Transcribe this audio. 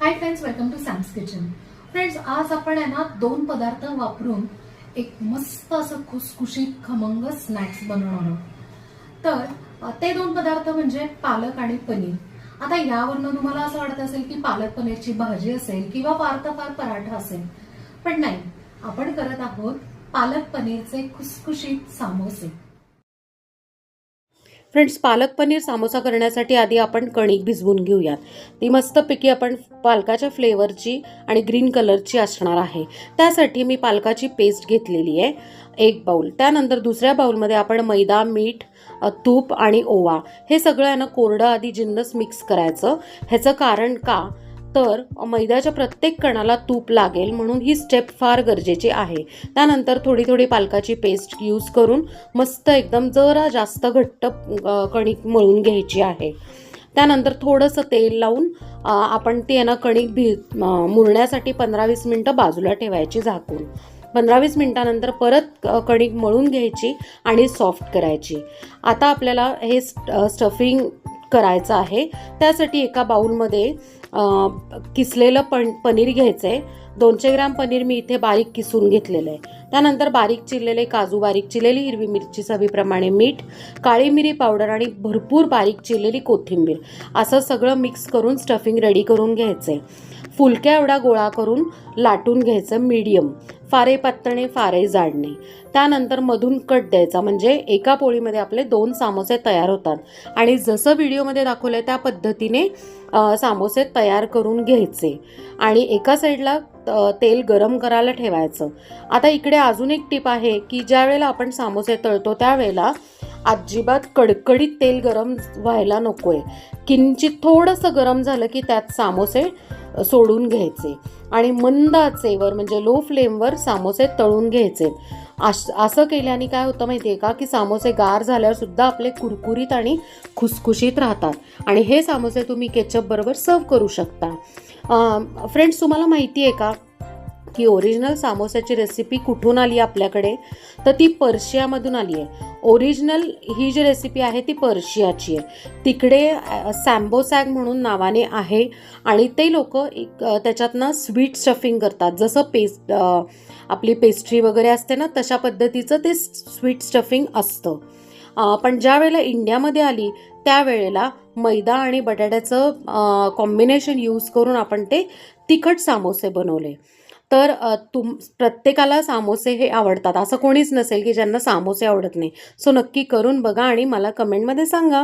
High friends, welcome to Sam's kitchen. Friends, आज आपण आहे ना 2 पदार्थ वापरून एक मस्त असं खुसखुशीत खमंग स्नॅक्स बनवणार आहोत. तर ते 2 पदार्थ म्हणजे पालक आणि पनीर. आता यावरनं तुम्हाला असं वाटत असेल की पालक पनीरची भाजी असेल किंवा फार तर फार पराठा असेल, पण नाही, आपण करत आहोत पालक पनीरचे खुसखुशीत समोसे. फ्रेंड्स, पालक पनीर समोसा करण्यासाठी आधी आपण कणिक भिजवून घेऊयात. ती मस्तपैकी आपण पालकाच्या फ्लेवरची आणि ग्रीन कलरची असणार आहे. त्यासाठी मी पालकाची पेस्ट घेतलेली आहे 1 बाउल. त्यानंतर दुसऱ्या बाउलमध्ये आपण मैदा, मीठ, तूप आणि ओवा हे सगळं आहे ना कोरडं आधी जिन्नस मिक्स करायचं. ह्याचं कारण का, तर मैद्याच्या प्रत्येक कणाला तूप लागेल म्हणून ही स्टेप फार गरजेची आहे. त्यानंतर थोडी थोडी पालकाची पेस्ट यूज करून मस्त एकदम जरा जास्त घट्ट कणिक मळून घ्यायची आहे. त्यानंतर थोडंसं तेल लावून आपण ती आहे ना कणिक मुरण्यासाठी 15-20 मिनटं बाजूला ठेवायची झाकून. 15-20 मिनटानंतर परत कणिक मळून घ्यायची आणि सॉफ्ट करायची. आता आपल्याला हे स्टफिंग करायचं आहे. त्यासाठी एका बाउलमध्ये किसलेलं पनीर घ्यायचं आहे. 200 ग्रॅम पनीर मी इथे बारीक किसून घेतलेलं आहे. त्यानंतर बारीक चिरलेले काजू, बारीक चिरलेली हिरवी मिरची, चवीप्रमाणे मीठ, काळी मिरी पावडर आणि भरपूर बारीक चिरलेली कोथिंबीर असं सगळं मिक्स करून स्टफिंग रेडी करून घ्यायचं आहे. फुलक्या एवढा गोळा करून लाटून घ्यायचं मीडियम, फारे पातळ फारे जाडणे. त्यानंतर मधून कट द्यायचा, म्हणजे एका पोळीमध्ये आपले 2 समोसे तयार होतात. आणि जसं व्हिडिओमध्ये दाखवलंय त्या पद्धतीने समोसे तयार करून घ्यायचे आणि एका साईडला तेल गरम करायला ठेवायचं. आता इकडे अजून एक टिप आहे की ज्या वेळेला आपण समोसे तळतो त्यावेळेला अजिबात कडकडीत तेल गरम व्हायला नकोय. किंचित थोडंसं गरम झालं की त्यात समोसे सोडून घ्यायचे आणि मंद आचेवर म्हणजे लो फ्लेमवर समोसे तळून घ्यायचे. असं केल्याने काय होतं माहिती आहे का, की समोसे गार झाल्यावर सुद्धा आपले कुरकुरीत आणि खुसखुशीत राहतात. आणि हे समोसे तुम्ही केचप बरोबर सर्व करू शकता. फ्रेंड्स, तुम्हाला माहिती आहे का की ओरिजिनल समोस्याची रेसिपी कुठून आली आपल्याकडे, तर ती पर्शियामधून आली आहे. ओरिजिनल ही जी रेसिपी आहे ती पर्शियाची आहे. तिकडे सॅम्बोसॅग म्हणून नावाने आहे आणि ते लोक त्याच्यातनं स्वीट स्टफिंग करतात. जसं आपली पेस्ट्री वगैरे असते ना, तशा पद्धतीचं ते स्वीट स्टफिंग असतं. पण ज्या वेळेला इंडियामध्ये आली त्यावेळेला मैदा आणि बटाट्याचं कॉम्बिनेशन यूज करून आपण ते तिखट समोसे बनवले. तर प्रत्येकाला समोसे हे आवडतात, असं कोणीच नसेल की ज्यांना समोसे आवडत नाही. सो नक्की करून बघा आणि मला कमेंटमध्ये सांगा.